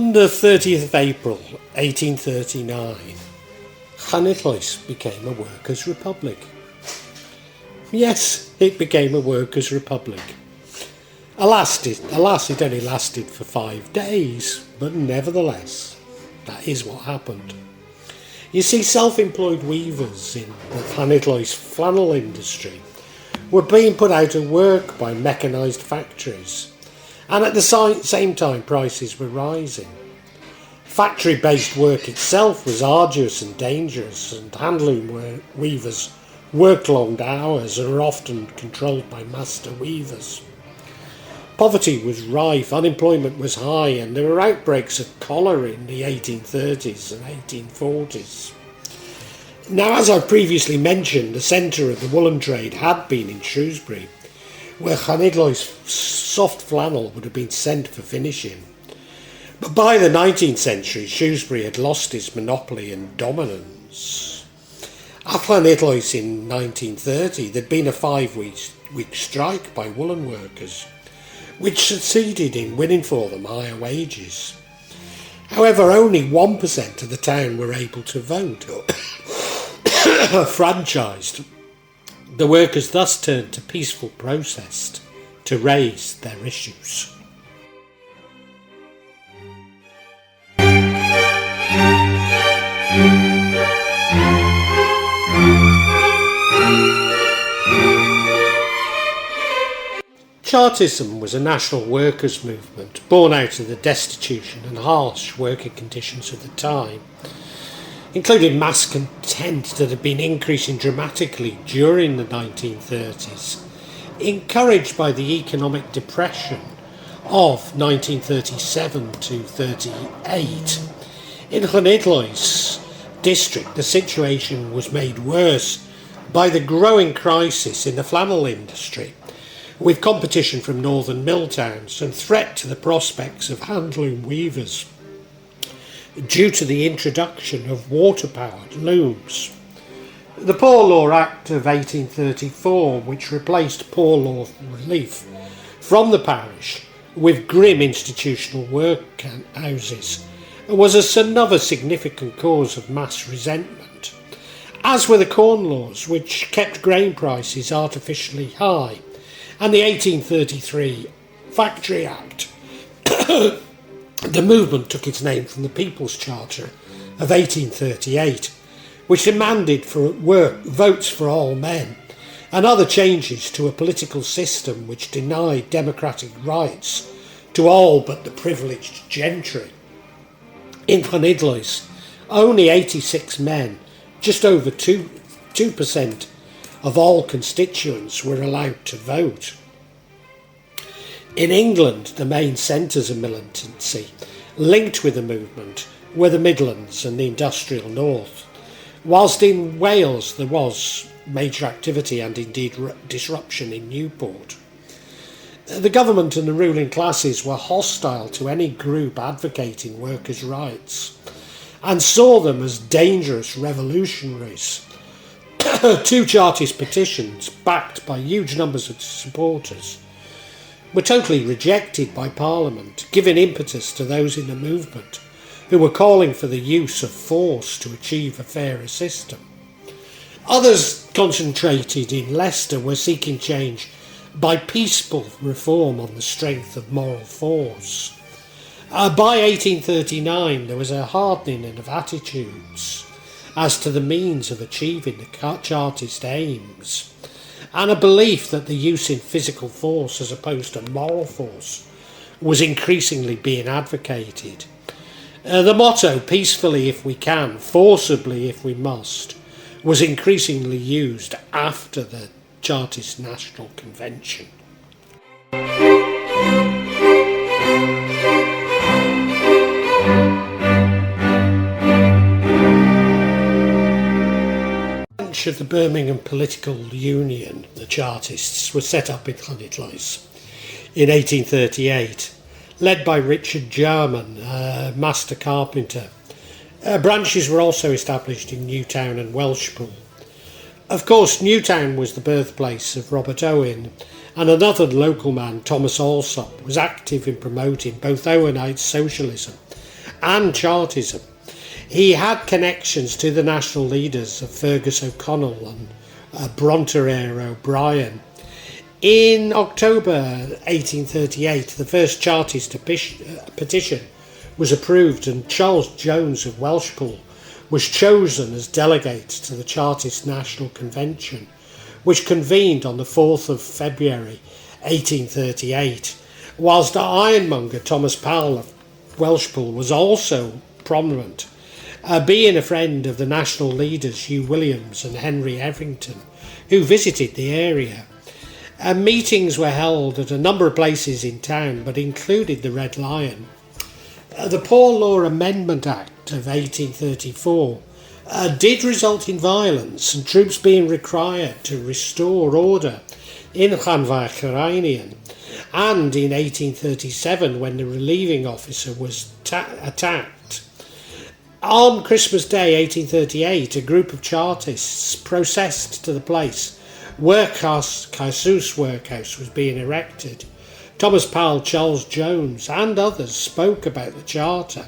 On the 30th of April 1839, Llanidloes became a workers' republic. Yes, it became a workers' republic. Alas, it only lasted for 5 days, but nevertheless, that is what happened. You see, self-employed weavers in the Llanidloes flannel industry were being put out of work by mechanised factories, and at the same time prices were rising. Factory-based work itself was arduous and dangerous, and handloom weavers worked long hours and were often controlled by master weavers. Poverty was rife, unemployment was high, and there were outbreaks of cholera in the 1830s and 1840s. Now, as I previously mentioned, the centre of the woolen trade had been in Shrewsbury, where Llanidloes soft flannel would have been sent for finishing. But by the 19th century, Shrewsbury had lost its monopoly and dominance. At Llanidloes in 1930, there'd been a 5-week strike by woolen workers, which succeeded in winning for them higher wages. However, only 1% of the town were able to vote or franchised. The workers thus turned to peaceful protest to raise their issues. Chartism was a national workers' movement born out of the destitution and harsh working conditions of the time, including mass content that had been increasing dramatically during the 1930s, encouraged by the economic depression of 1937 to 38. In Llanidloes district, the situation was made worse by the growing crisis in the flannel industry, with competition from northern mill towns and threat to the prospects of handloom weavers due to the introduction of water-powered looms. The Poor Law Act of 1834, which replaced poor law relief from the parish with grim institutional workhouses, was another significant cause of mass resentment, as were the Corn Laws, which kept grain prices artificially high, and the 1833 Factory Act. The movement took its name from the People's Charter of 1838, which demanded for votes for all men, and other changes to a political system which denied democratic rights to all but the privileged gentry. In Llanidloes, only 86 men, just over 2% of all constituents, were allowed to vote. In England, the main centres of militancy linked with the movement were the Midlands and the industrial north, whilst in Wales there was major activity and indeed disruption in Newport. The government and the ruling classes were hostile to any group advocating workers' rights and saw them as dangerous revolutionaries. 2 Chartist petitions, backed by huge numbers of supporters, were totally rejected by Parliament, giving impetus to those in the movement who were calling for the use of force to achieve a fairer system. Others, concentrated in Leicester, were seeking change by peaceful reform on the strength of moral force. By 1839, there was a hardening of attitudes as to the means of achieving the Chartist aims, and a belief that the use in physical force as opposed to moral force was increasingly being advocated. The motto, peacefully if we can, forcibly if we must, was increasingly used after the Chartist National Convention. Of the Birmingham Political Union, the Chartists, were set up in Llanidloes in 1838, led by Richard Jerman, master carpenter. Branches were also established in Newtown and Welshpool. Of course, Newtown was the birthplace of Robert Owen, and another local man, Thomas Jerman, was active in promoting both Owenite socialism and Chartism. He had connections to the national leaders of Fergus O'Connell and Bronterere O'Brien. In October 1838, the first Chartist petition was approved, and Charles Jones of Welshpool was chosen as delegate to the Chartist National Convention, which convened on the 4th of February 1838, whilst ironmonger Thomas Powell of Welshpool was also prominent, being a friend of the national leaders Hugh Williams and Henry Hetherington, who visited the area. Meetings were held at a number of places in town, but included the Red Lion. The Poor Law Amendment Act of 1834 did result in violence and troops being required to restore order in Llanfair Caereinion, and in 1837 when the relieving officer was attacked. On Christmas Day 1838, a group of Chartists processed to the place. Workhouse, Caersws Workhouse was being erected. Thomas Powell, Charles Jones and others spoke about the Charter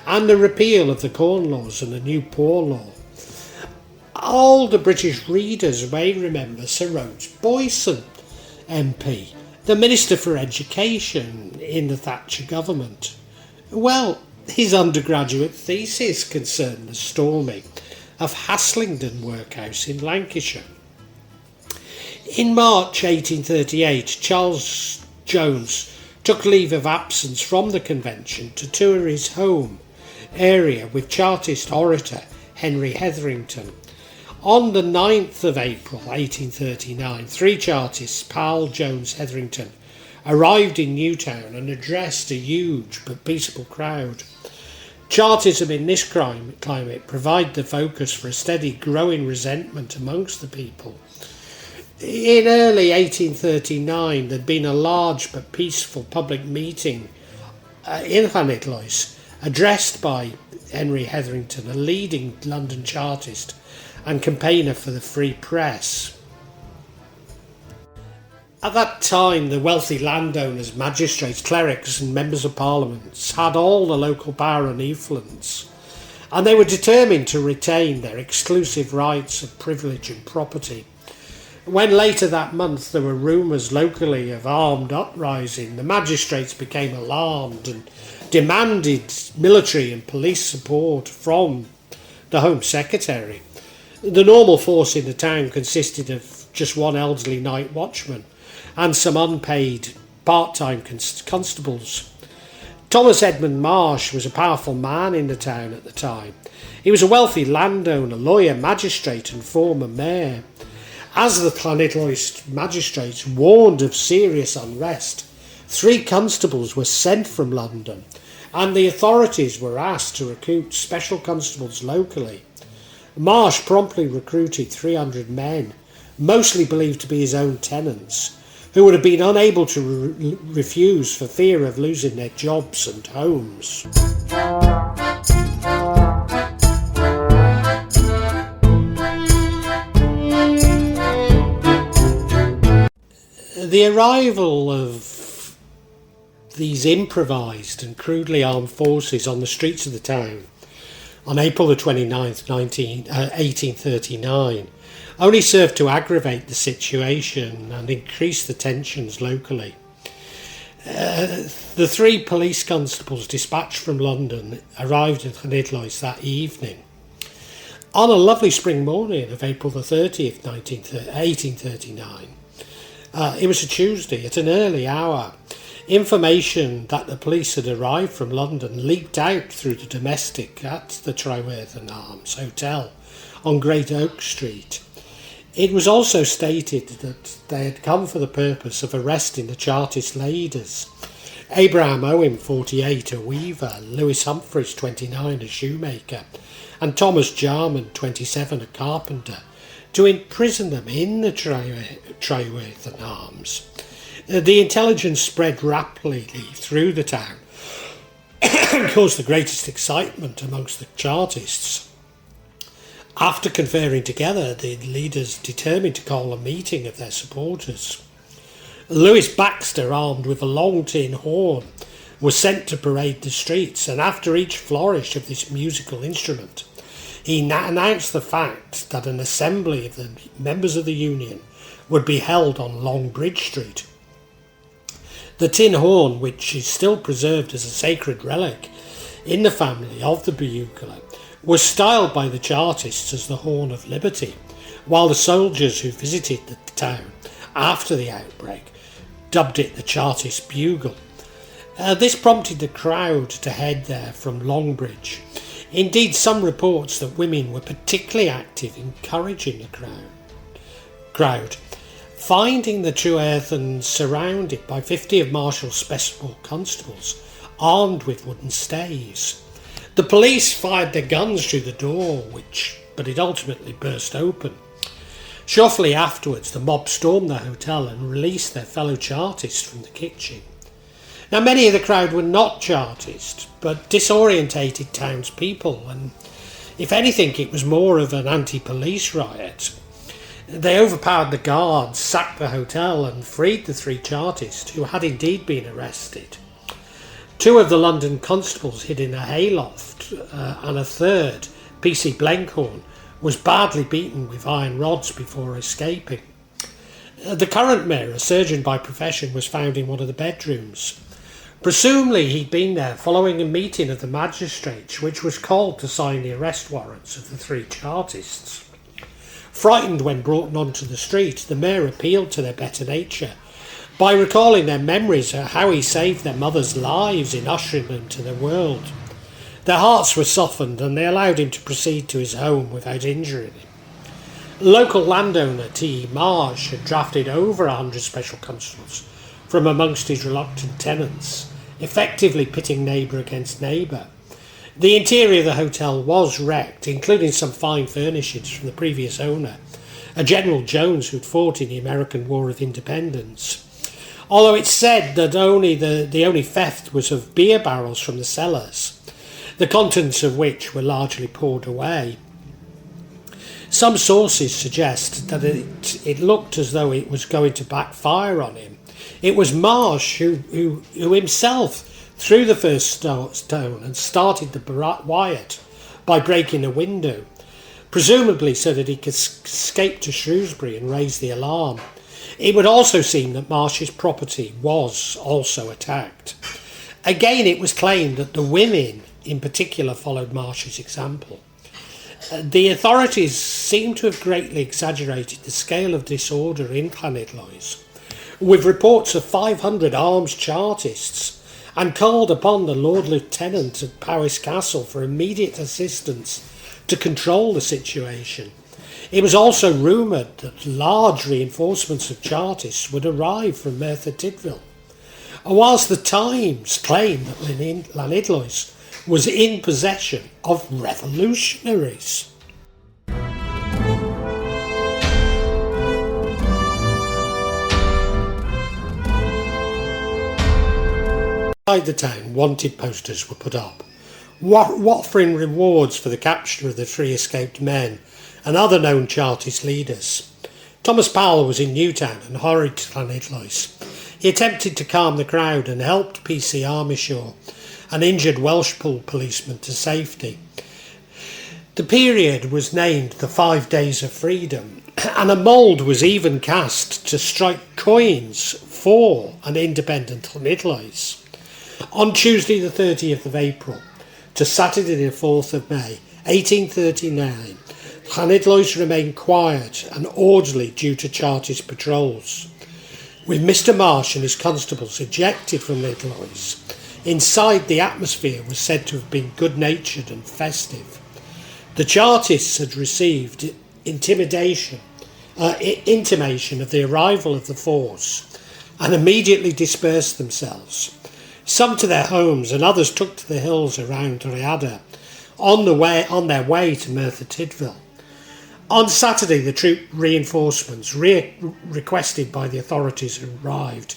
and the repeal of the Corn Laws and the new Poor Law. Older British readers may remember Sir Rhodes Boyson, MP, the Minister for Education in the Thatcher government. Well, his undergraduate thesis concerned the storming of Haslingden Workhouse in Lancashire. In March 1838, Charles Jones took leave of absence from the convention to tour his home area with Chartist orator Henry Hetherington. On the 9th of April 1839, three Chartists, Powell, Jones, Hetherington, arrived in Newtown and addressed a huge but peaceable crowd. Chartism in this climate provided the focus for a steady growing resentment amongst the people. In early 1839, there had been a large but peaceful public meeting in Llanidloes, addressed by Henry Hetherington, a leading London Chartist and campaigner for the free press. At that time, the wealthy landowners, magistrates, clerics and members of parliament had all the local power and influence, and they were determined to retain their exclusive rights of privilege and property. When later that month there were rumours locally of armed uprising, the magistrates became alarmed and demanded military and police support from the Home Secretary. The normal force in the town consisted of just one elderly night watchman and some unpaid part-time constables. Thomas Edmund Marsh was a powerful man in the town at the time. He was a wealthy landowner, lawyer, magistrate and former mayor. As the Llanidloes magistrates warned of serious unrest, 3 constables were sent from London, and the authorities were asked to recruit special constables locally. Marsh promptly recruited 300 men, mostly believed to be his own tenants, who would have been unable to refuse for fear of losing their jobs and homes. The arrival of these improvised and crudely armed forces on the streets of the town on April the 29th, 1839 only served to aggravate the situation and increase the tensions locally. The 3 police constables dispatched from London arrived at Llanidloes that evening. On a lovely spring morning of April the 30th, 1839, it was a Tuesday at an early hour. Information that the police had arrived from London leaked out through the domestic at the Trewythen Arms Hotel on Great Oak Street. It was also stated that they had come for the purpose of arresting the Chartist leaders, Abraham Owen, 48, a weaver, Lewis Humphreys, 29, a shoemaker, and Thomas Jerman, 27, a carpenter, to imprison them in the Trewythen Arms. The intelligence spread rapidly through the town and caused the greatest excitement amongst the Chartists. After conferring together, the leaders determined to call a meeting of their supporters. Lewis Baxter, armed with a long tin horn, was sent to parade the streets, and after each flourish of this musical instrument, he announced the fact that an assembly of the members of the Union would be held on Long Bridge Street. The tin horn, which is still preserved as a sacred relic in the family of the bugler, was styled by the Chartists as the Horn of Liberty, while the soldiers who visited the town after the outbreak dubbed it the Chartist Bugle. This prompted the crowd to head there from Longbridge. Indeed, some reports that women were particularly active encouraging the crowd. Finding the Trewythen surrounded by 50 of Marshal's special constables, armed with wooden staves, the police fired their guns through the door, but it ultimately burst open. Shortly afterwards, the mob stormed the hotel and released their fellow Chartists from the kitchen. Now, many of the crowd were not Chartist, but disorientated townspeople, and if anything, it was more of an anti-police riot. They overpowered the guards, sacked the hotel, and freed the 3 Chartists who had indeed been arrested. 2 of the London constables hid in a hayloft, and a third, P.C. Blenkhorn, was badly beaten with iron rods before escaping. The current mayor, a surgeon by profession, was found in one of the bedrooms. Presumably he'd been there following a meeting of the magistrates, which was called to sign the arrest warrants of the 3 Chartists. Frightened when brought onto the street, the mayor appealed to their better nature by recalling their memories of how he saved their mothers' lives in ushering them to the world. Their hearts were softened and they allowed him to proceed to his home without injuring him. Local landowner T. Marsh had drafted over 100 special constables from amongst his reluctant tenants, effectively pitting neighbour against neighbour. The interior of the hotel was wrecked, including some fine furnishings from the previous owner, a General Jones who'd fought in the American War of Independence. Although it's said that the only theft was of beer barrels from the cellars, the contents of which were largely poured away. Some sources suggest that it looked as though it was going to backfire on him. It was Marsh who himself threw the first stone and started the riot by breaking a window, presumably so that he could escape to Shrewsbury and raise the alarm. It would also seem that Marsh's property was also attacked. Again, it was claimed that the women in particular followed Marsh's example. The authorities seem to have greatly exaggerated the scale of disorder in Llanidloes, with reports of 500 armed Chartists, and called upon the Lord Lieutenant at Powys Castle for immediate assistance to control the situation. It was also rumoured that large reinforcements of Chartists would arrive from Merthyr Tydfil. Whilst the Times claimed that Llanidloes was in possession of revolutionaries. Inside the town, wanted posters were put up, offering rewards for the capture of the 3 escaped men and other known Chartist leaders. Thomas Powell was in Newtown and hurried to Llanidloes. He attempted to calm the crowd and helped P.C. Armishaw, an injured Welshpool policeman, to safety. The period was named the 5 Days of Freedom, and a mould was even cast to strike coins for an independent Llanidloes. On Tuesday the 30th of April to Saturday the 4th of May 1839, Llanidloes remained quiet and orderly due to Chartist patrols. With Mr. Marsh and his constables ejected from Llanidloes, inside the atmosphere was said to have been good-natured and festive. The Chartists had received intimation of the arrival of the force and immediately dispersed themselves. Some to their homes and others took to the hills around Rhaiadr on their way to Merthyr Tydfil. On Saturday, the troop reinforcements requested by the authorities arrived,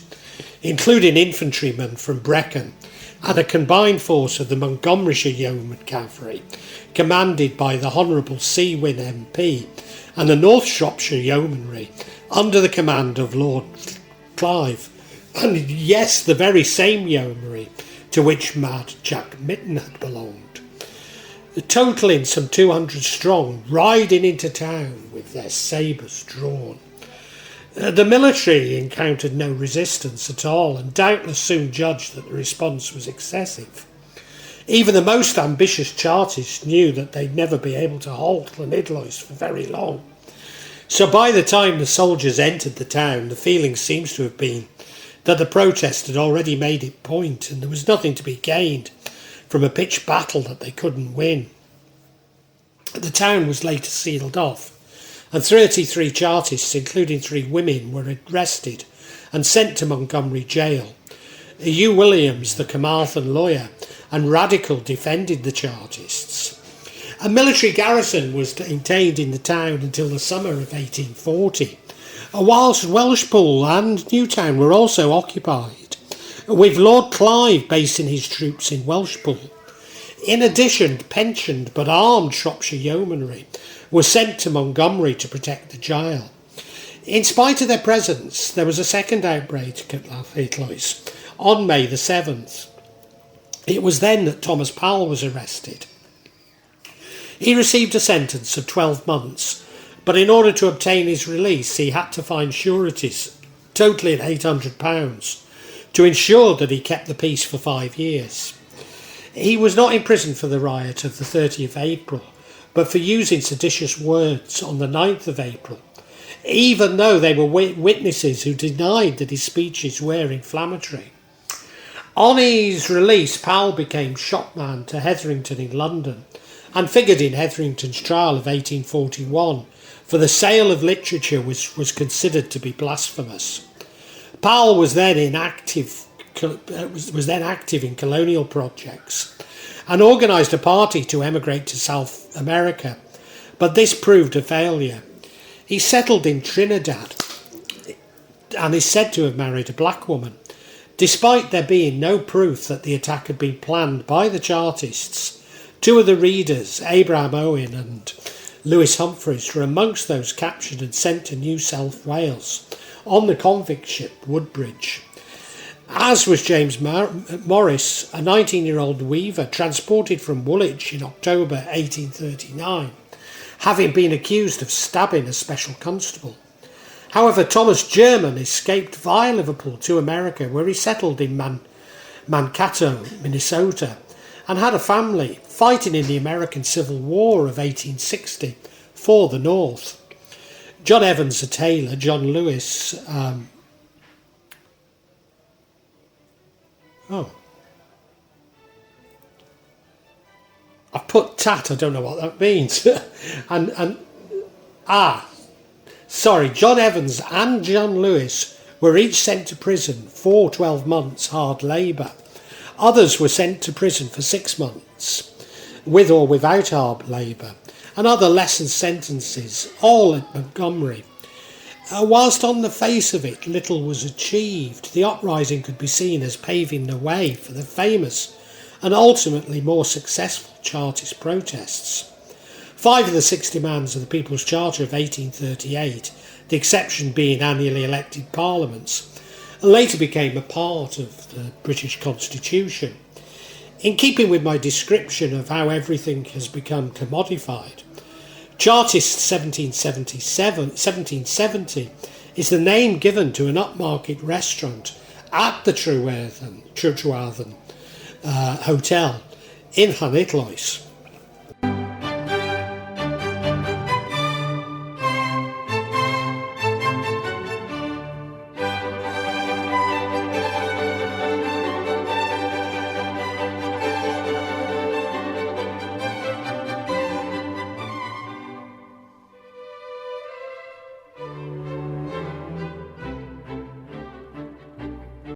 including infantrymen from Brecon and a combined force of the Montgomeryshire Yeoman Cavalry, commanded by the Honourable C. Wynne MP, and the North Shropshire Yeomanry, under the command of Lord Clive, and yes, the very same yeomanry to to which Mad Jack Mitten had belonged, totaling some 200 strong, riding into town with their sabres drawn. The military encountered no resistance at all, and doubtless soon judged that the response was excessive. Even the most ambitious Chartists knew that they'd never be able to hold Llanidloes for very long. So by the time the soldiers entered the town, the feeling seems to have been that the protest had already made its point, and there was nothing to be gained from a pitched battle that they couldn't win. The town was later sealed off, and 33 Chartists, including 3 women, were arrested and sent to Montgomery jail. Hugh Williams, the Carmarthen lawyer and radical, defended the Chartists. A military garrison was maintained in the town until the summer of 1840, whilst Welshpool and Newtown were also occupied, with Lord Clive basing his troops in Welshpool. In addition, pensioned but armed Shropshire yeomanry were sent to Montgomery to protect the jail. In spite of their presence, there was a second outbreak at Llanidloes on May the 7th. It was then that Thomas Powell was arrested. He received a sentence of 12 months, but in order to obtain his release, he had to find sureties totaling £800 to ensure that he kept the peace for 5 years. He was not imprisoned for the riot of the 30th of April, but for using seditious words on the 9th of April, even though they were witnesses who denied that his speeches were inflammatory. On his release, Powell became shopman to Hetherington in London and figured in Hetherington's trial of 1841, for the sale of literature which was considered to be blasphemous. Powell was then active in colonial projects and organised a party to emigrate to South America, but this proved a failure. He settled in Trinidad and is said to have married a black woman, despite there being no proof that the attack had been planned by the Chartists. 2 of the readers, Abraham Owen and Lewis Humphreys, were amongst those captured and sent to New South Wales on the convict ship Woodbridge, as was James Morris, a 19-year-old weaver transported from Woolwich in October 1839, having been accused of stabbing a special constable. However, Thomas Jerman escaped via Liverpool to America, where he settled in Mankato, Minnesota, and had a family fighting in the American Civil War of 1860 for the North. John Evans, a tailor, John Lewis, I've put tat, I don't know what that means. John Evans and John Lewis were each sent to prison for 12 months hard labour. Others were sent to prison for 6 months, with or without hard labour, and other lesser sentences, all at Montgomery. Whilst on the face of it little was achieved, the uprising could be seen as paving the way for the famous and ultimately more successful Chartist protests. 5 of the 60 demands of the People's Charter of 1838, the exception being annually elected parliaments, later became a part of the British Constitution. In keeping with my description of how everything has become commodified, Chartist 1770 is the name given to an upmarket restaurant at the Trewythen Hotel in Llanidloes.